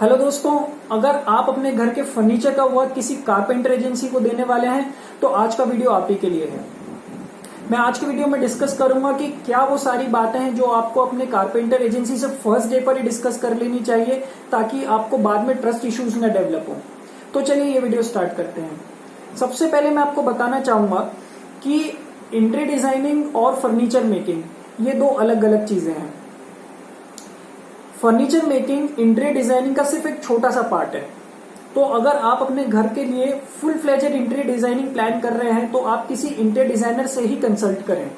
Hello दोस्तों, अगर आप अपने घर के फर्नीचर का वर्क किसी कारपेंटर एजेंसी को देने वाले हैं तो आज का वीडियो आप ही के लिए है। मैं आज के वीडियो में डिस्कस करूंगा कि क्या वो सारी बातें हैं जो आपको अपने कारपेंटर एजेंसी से फर्स्ट डे पर ही डिस्कस कर लेनी चाहिए ताकि आपको बाद में ट्रस्ट इश्यूज न डेवलप हो। तो चलिए ये वीडियो स्टार्ट करते हैं। सबसे पहले मैं आपको बताना चाहूंगा कि इंटीरियर डिजाइनिंग और फर्नीचर मेकिंग ये दो अलग अलग चीजें हैं। फर्नीचर मेकिंग इंटीरियर डिजाइनिंग का सिर्फ एक छोटा सा पार्ट है। तो अगर आप अपने घर के लिए full fledged interior designing plan कर रहे हैं तो आप किसी इंटीरियर डिजाइनर से ही कंसल्ट करें।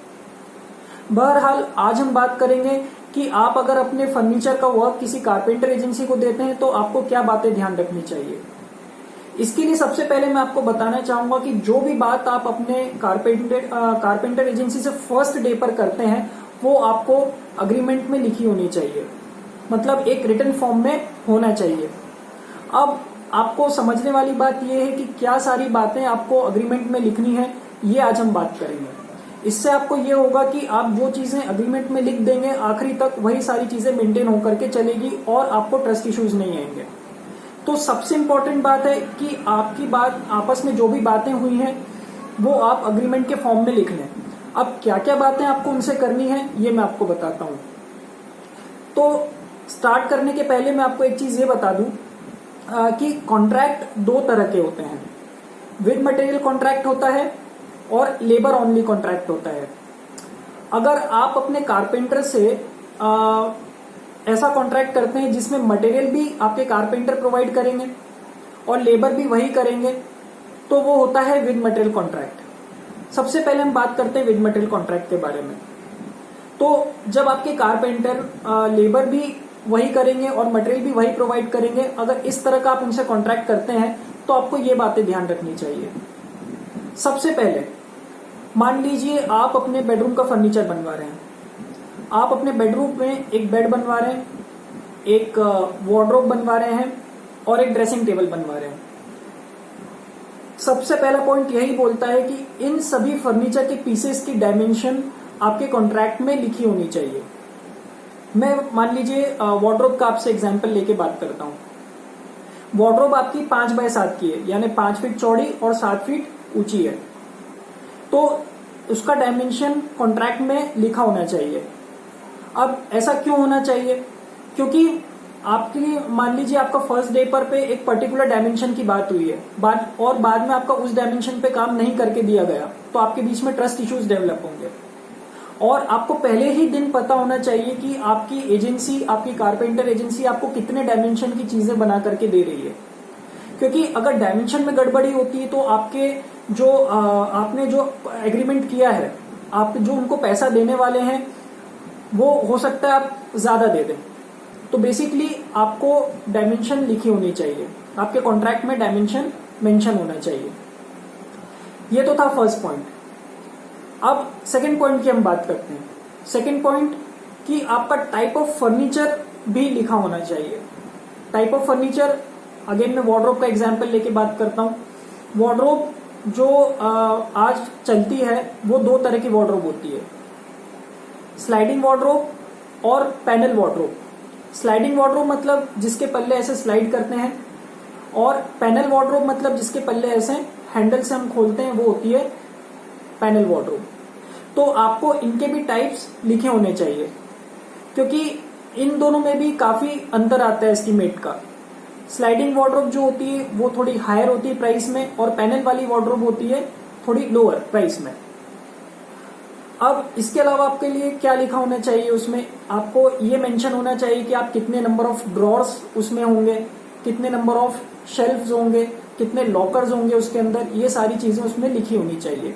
बहरहाल आज हम बात करेंगे कि आप अगर अपने फर्नीचर का वर्क किसी कारपेंटर एजेंसी को देते हैं तो आपको क्या बातें ध्यान रखनी चाहिए। इसके लिए सबसे पहले मैं आपको बताना चाहूंगा कि जो भी बात आप अपने कारपेंटर एजेंसी से फर्स्ट डे पर करते हैं वो आपको अग्रीमेंट में लिखी होनी चाहिए, मतलब एक रिटन फॉर्म में होना चाहिए। अब आपको समझने वाली बात यह है कि क्या सारी बातें आपको अग्रीमेंट में लिखनी है, ये आज हम बात करेंगे। इससे आपको ये होगा कि आप जो चीजें अग्रीमेंट में लिख देंगे आखिरी तक वही सारी चीजें मेंटेन होकर के चलेगी और आपको ट्रस्ट इश्यूज नहीं आएंगे। तो सबसे इंपॉर्टेंट बात है कि आपकी बात आपस में जो भी बातें हुई हैं वो आप अग्रीमेंट के फॉर्म में लिख लें। अब क्या क्या बातें आपको उनसे करनी है ये मैं आपको बताता हूं। तो स्टार्ट करने के पहले मैं आपको एक चीज ये बता दूं कि कॉन्ट्रैक्ट दो तरह के होते हैं। विद मटेरियल कॉन्ट्रैक्ट होता है और लेबर ओनली कॉन्ट्रैक्ट होता है। अगर आप अपने कारपेंटर से ऐसा कॉन्ट्रैक्ट करते हैं जिसमें मटेरियल भी आपके कारपेंटर प्रोवाइड करेंगे और लेबर भी वही करेंगे तो वो होता है विद मटेरियल कॉन्ट्रैक्ट। सबसे पहले हम बात करते हैं विद मटेरियल कॉन्ट्रैक्ट के बारे में। तो जब आपके कारपेंटर लेबर भी वही करेंगे और मटेरियल भी वही प्रोवाइड करेंगे, अगर इस तरह का आप उनसे कॉन्ट्रैक्ट करते हैं तो आपको ये बातें ध्यान रखनी चाहिए। सबसे पहले मान लीजिए आप अपने बेडरूम का फर्नीचर बनवा रहे हैं। आप अपने बेडरूम में एक बेड बनवा रहे हैं, एक वार्डरोब बनवा रहे हैं और एक ड्रेसिंग टेबल बनवा रहे हैं। सबसे पहला पॉइंट यही बोलता है कि इन सभी फर्नीचर के पीसेस की डायमेंशन आपके कॉन्ट्रैक्ट में लिखी होनी चाहिए। मैं मान लीजिए वार्डरोब का आपसे एग्जांपल लेके बात करता हूं। वार्डरोब आपकी 5 बाय 7 की है, यानी 5 फीट चौड़ी और 7 फीट ऊंची है। तो उसका डायमेंशन कॉन्ट्रैक्ट में लिखा होना चाहिए। अब ऐसा क्यों होना चाहिए? क्योंकि आपकी मान लीजिए आपका फर्स्ट डे पर पे एक पर्टिकुलर डायमेंशन की बात हुई है और बाद में आपका उस डायमेंशन पे काम नहीं करके दिया गया तो आपके बीच में ट्रस्ट इश्यूज डेवलप होंगे। और आपको पहले ही दिन पता होना चाहिए कि आपकी एजेंसी, आपकी कारपेंटर एजेंसी आपको कितने डायमेंशन की चीजें बना करके दे रही है। क्योंकि अगर डायमेंशन में गड़बड़ी होती है तो आपके जो आपने जो एग्रीमेंट किया है, आप जो उनको पैसा देने वाले हैं वो हो सकता है आप ज्यादा दे दें। तो बेसिकली आपको डायमेंशन लिखी होनी चाहिए, आपके कॉन्ट्रैक्ट में डायमेंशन मेंशन होना चाहिए। ये तो था फर्स्ट पॉइंट। अब सेकंड पॉइंट की हम बात करते हैं। सेकंड पॉइंट कि आपका टाइप ऑफ फर्नीचर भी लिखा होना चाहिए। टाइप ऑफ फर्नीचर, अगेन मैं वार्डरोब का एग्जांपल लेके बात करता हूं। वार्डरोब जो आज चलती है वो दो तरह की वार्डरोब होती है, स्लाइडिंग वार्डरोब और पैनल वार्डरोब। स्लाइडिंग वार्डरोब मतलब जिसके पल्ले ऐसे स्लाइड करते हैं, और पैनल वार्डरोब मतलब जिसके पल्ले ऐसे हैंडल से हम खोलते हैं, वो होती है पैनल वार्डरोब। तो आपको इनके भी टाइप्स लिखे होने चाहिए क्योंकि इन दोनों में भी काफी अंतर आता है एस्टीमेट का। स्लाइडिंग वार्डरोब जो होती है वो थोड़ी हायर होती है प्राइस में और पैनल वाली वार्डरोब होती है थोड़ी लोअर प्राइस में। अब इसके अलावा आपके लिए क्या लिखा होना चाहिए, उसमें आपको ये मेंशन होना चाहिए कि आप कितने नंबर ऑफ ड्रॉर्स उसमें होंगे, कितने नंबर ऑफ शेल्फ्स होंगे, कितने लॉकर्स होंगे उसके अंदर, ये सारी चीजें उसमें लिखी होनी चाहिए।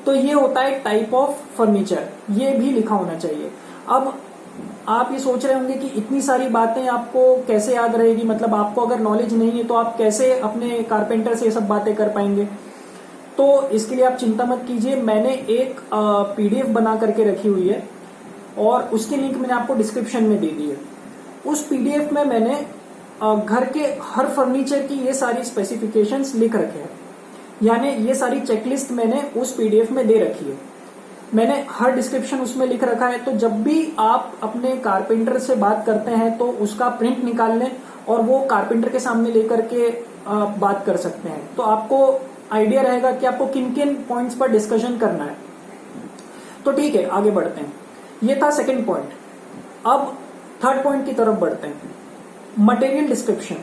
तो ये होता है टाइप ऑफ फर्नीचर, ये भी लिखा होना चाहिए। अब आप ये सोच रहे होंगे कि इतनी सारी बातें आपको कैसे याद रहेगी, मतलब आपको अगर नॉलेज नहीं है तो आप कैसे अपने कारपेंटर से ये सब बातें कर पाएंगे। तो इसके लिए आप चिंता मत कीजिए, मैंने एक पीडीएफ बना करके रखी हुई है और उसकी लिंक मैंने आपको डिस्क्रिप्शन में दे दी है। उस पीडीएफ में मैंने घर के हर फर्नीचर की ये सारी स्पेसिफिकेशंस लिख रखे हैं, यानी ये सारी चेकलिस्ट मैंने उस पीडीएफ में दे रखी है। मैंने हर डिस्क्रिप्शन उसमें लिख रखा है। तो जब भी आप अपने कारपेंटर से बात करते हैं तो उसका प्रिंट निकाल लें और वो कारपेंटर के सामने लेकर के बात कर सकते हैं। तो आपको आइडिया रहेगा कि आपको किन किन पॉइंट्स पर डिस्कशन करना है। तो ठीक है, आगे बढ़ते हैं। ये था सेकंड पॉइंट। अब थर्ड पॉइंट की तरफ बढ़ते हैं, मटेरियल डिस्क्रिप्शन।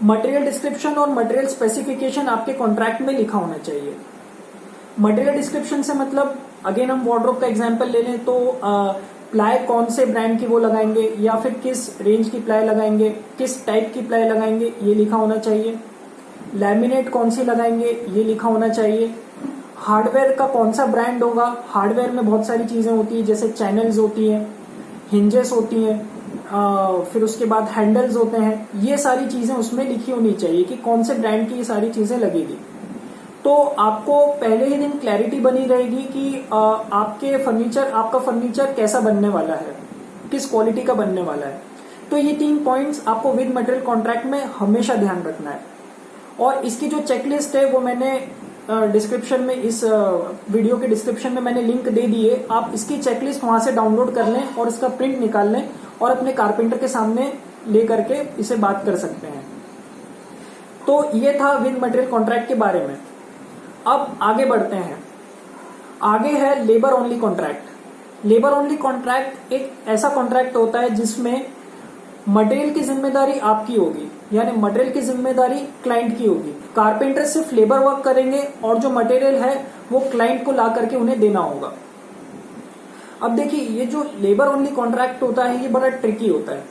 मटेरियल डिस्क्रिप्शन और मटेरियल स्पेसिफिकेशन आपके कॉन्ट्रैक्ट में लिखा होना चाहिए। मटेरियल डिस्क्रिप्शन से मतलब अगेन हम वार्डरोब का एग्जांपल ले लें तो प्लाई कौन से ब्रांड की वो लगाएंगे या फिर किस रेंज की प्लाई लगाएंगे, किस टाइप की प्लाई लगाएंगे, ये लिखा होना चाहिए। लैमिनेट कौन सी लगाएंगे, ये लिखा होना चाहिए। हार्डवेयर का कौन सा ब्रांड होगा। हार्डवेयर में बहुत सारी चीजें होती है, जैसे चैनल्स होती हैं, हिंजेस होती हैं, फिर उसके बाद हैंडल्स होते हैं। ये सारी चीजें उसमें लिखी होनी चाहिए कि कौन से ब्रांड की ये सारी चीजें लगेगी। तो आपको पहले ही दिन क्लैरिटी बनी रहेगी कि आपका फर्नीचर कैसा बनने वाला है, किस क्वालिटी का बनने वाला है। तो ये 3 पॉइंट्स आपको विद मटेरियल कॉन्ट्रैक्ट में हमेशा ध्यान रखना है। और इसकी जो चेकलिस्ट है वो मैंने डिस्क्रिप्शन में, इस वीडियो के डिस्क्रिप्शन में मैंने लिंक दे दी है। आप इसकी चेकलिस्ट वहां से डाउनलोड कर लें और इसका प्रिंट निकाल लें और अपने कारपेंटर के सामने ले करके इसे बात कर सकते हैं। तो ये था विद मटेरियल कॉन्ट्रैक्ट के बारे में। अब आगे बढ़ते हैं। आगे है labour only contract. Labour only contract एक ऐसा कॉन्ट्रैक्ट होता है जिसमें मटेरियल की जिम्मेदारी आपकी होगी, यानी मटेरियल की जिम्मेदारी क्लाइंट की होगी। कारपेंटर सिर्फ लेबर वर्क करेंगे और जो मटेरियल है वो क्लाइंट को ला करके उन्हें देना होगा। अब देखिए, ये जो लेबर ओनली कॉन्ट्रैक्ट होता है ये बड़ा ट्रिकी होता है।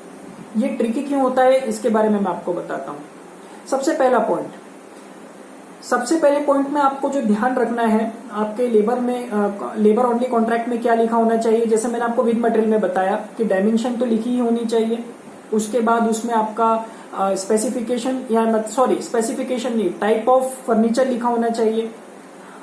ये ट्रिकी क्यों होता है इसके बारे में मैं आपको बताता हूं। सबसे पहले पॉइंट में आपको जो ध्यान रखना है, आपके लेबर ओनली कॉन्ट्रैक्ट में क्या लिखा होना चाहिए। जैसे मैंने आपको विद मटेरियल में बताया कि डायमेंशन तो लिखी ही होनी चाहिए। उसके बाद उसमें आपका स्पेसिफिकेशन नहीं, टाइप ऑफ फर्नीचर लिखा होना चाहिए।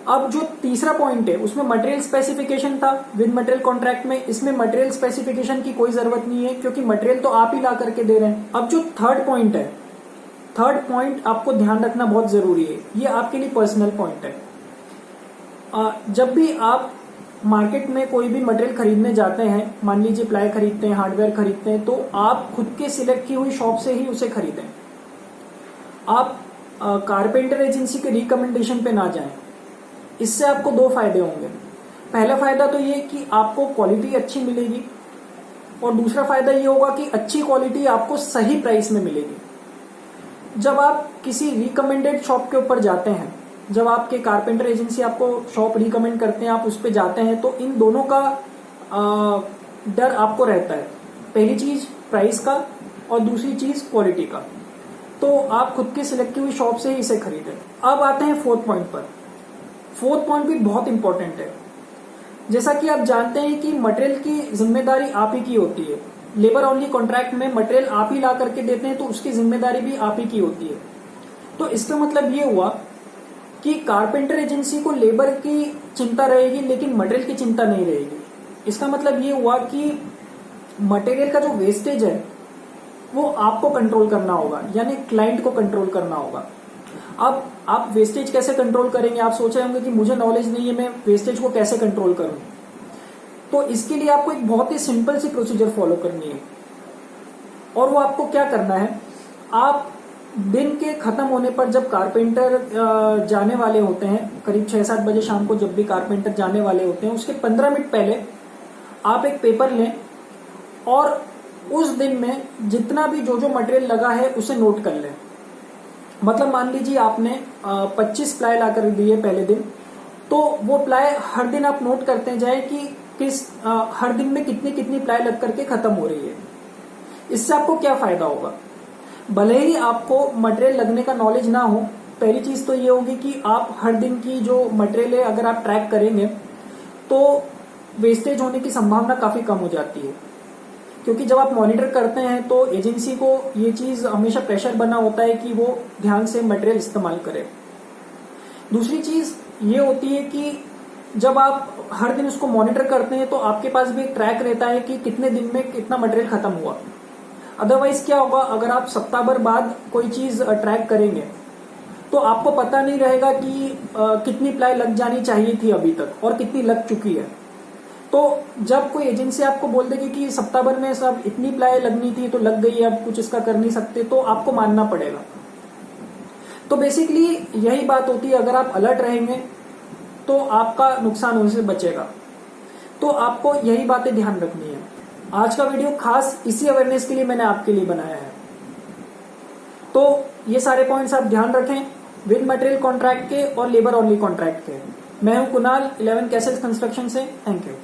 अब जो तीसरा पॉइंट है उसमें मटेरियल स्पेसिफिकेशन था विद मटेरियल कॉन्ट्रैक्ट में। इसमें मटेरियल स्पेसिफिकेशन की कोई जरूरत नहीं है क्योंकि मटेरियल तो आप ही ला करके दे रहे हैं। अब जो थर्ड पॉइंट आपको ध्यान रखना बहुत जरूरी है। ये आपके लिए पर्सनल पॉइंट है। जब भी आप मार्केट में कोई भी मटेरियल खरीदने जाते हैं, मान लीजिए प्लाई खरीदते हैं, हार्डवेयर खरीदते हैं, तो आप खुद के सिलेक्ट की हुई शॉप से ही उसे खरीदें। आप कारपेंटर एजेंसी के रिकमेंडेशन पे ना जाएं। इससे आपको 2 फायदे होंगे। पहला फायदा तो ये कि आपको क्वालिटी अच्छी मिलेगी और दूसरा फायदा ये होगा कि अच्छी क्वालिटी आपको सही प्राइस में मिलेगी। जब आप किसी रिकमेंडेड शॉप के ऊपर जाते हैं, जब आपके कारपेंटर एजेंसी आपको शॉप रिकमेंड करते हैं, आप उस पर जाते हैं, तो इन दोनों का डर आपको रहता है। पहली चीज प्राइस का और दूसरी चीज क्वालिटी का। तो आप खुद की सिलेक्ट की हुई शॉप से ही इसे खरीदें। अब आते हैं 4th पॉइंट पर। 4th पॉइंट भी बहुत इंपॉर्टेंट है। जैसा कि आप जानते हैं कि मटेरियल की जिम्मेदारी आप ही की होती है। लेबर ओनली कॉन्ट्रैक्ट में मटेरियल आप ही ला करके देते हैं तो उसकी जिम्मेदारी भी आप ही की होती है। तो इसका मतलब ये हुआ कि कारपेंटर एजेंसी को लेबर की चिंता रहेगी लेकिन मटेरियल की चिंता नहीं रहेगी। इसका मतलब ये हुआ कि मटेरियल का जो वेस्टेज है वो आपको कंट्रोल करना होगा, यानी क्लाइंट को कंट्रोल करना होगा। अब आप वेस्टेज कैसे कंट्रोल करेंगे? आप सोच रहे होंगे कि मुझे नॉलेज नहीं है, मैं वेस्टेज को कैसे कंट्रोल करूं। तो इसके लिए आपको एक बहुत ही सिंपल सी प्रोसीजर फॉलो करनी है। और वो आपको क्या करना है, आप दिन के खत्म होने पर जब कारपेंटर जाने वाले होते हैं, करीब 6-7 बजे शाम को जब भी कारपेंटर जाने वाले होते हैं, उसके 15 मिनट पहले आप एक पेपर लें और उस दिन में जितना भी जो मटेरियल लगा है उसे नोट कर लें। मतलब मान लीजिए आपने 25 प्लाई ला कर दी है पहले दिन, तो वो प्लाई हर दिन आप नोट करते जाए कि हर दिन में कितनी प्लाई लग करके खत्म हो रही है। इससे आपको क्या फायदा होगा? भले ही आपको मटेरियल लगने का नॉलेज ना हो, पहली चीज तो ये होगी कि आप हर दिन की जो मटेरियल है अगर आप ट्रैक करेंगे तो वेस्टेज होने की संभावना काफी कम हो जाती है। क्योंकि जब आप मॉनिटर करते हैं तो एजेंसी को ये चीज हमेशा प्रेशर बना होता है कि वो ध्यान से मटेरियल इस्तेमाल करे। दूसरी चीज ये होती है कि जब आप हर दिन उसको मॉनिटर करते हैं तो आपके पास भी एक ट्रैक रहता है कि कितने दिन में कितना मटेरियल खत्म हुआ। अदरवाइज क्या होगा, अगर आप सप्ताह भर बाद कोई चीज ट्रैक करेंगे तो आपको पता नहीं रहेगा कि कितनी प्लाई लग जानी चाहिए थी अभी तक और कितनी लग चुकी है। तो जब कोई एजेंसी आपको बोल देगी कि सप्ताह भर में सब इतनी प्लाई लगनी थी तो लग गई, अब कुछ इसका कर नहीं सकते, तो आपको मानना पड़ेगा। तो बेसिकली यही बात होती है, अगर आप अलर्ट रहेंगे तो आपका नुकसान होने से बचेगा। तो आपको यही बातें ध्यान रखनी है। आज का वीडियो खास इसी अवेयरनेस के लिए मैंने आपके लिए बनाया है। तो ये सारे पॉइंट्स आप ध्यान रखें विद मटेरियल कॉन्ट्रैक्ट के और लेबर ओनली कॉन्ट्रैक्ट के। मैं हूं कुणाल 11 कैसेज कंस्ट्रक्शन से। Thank you.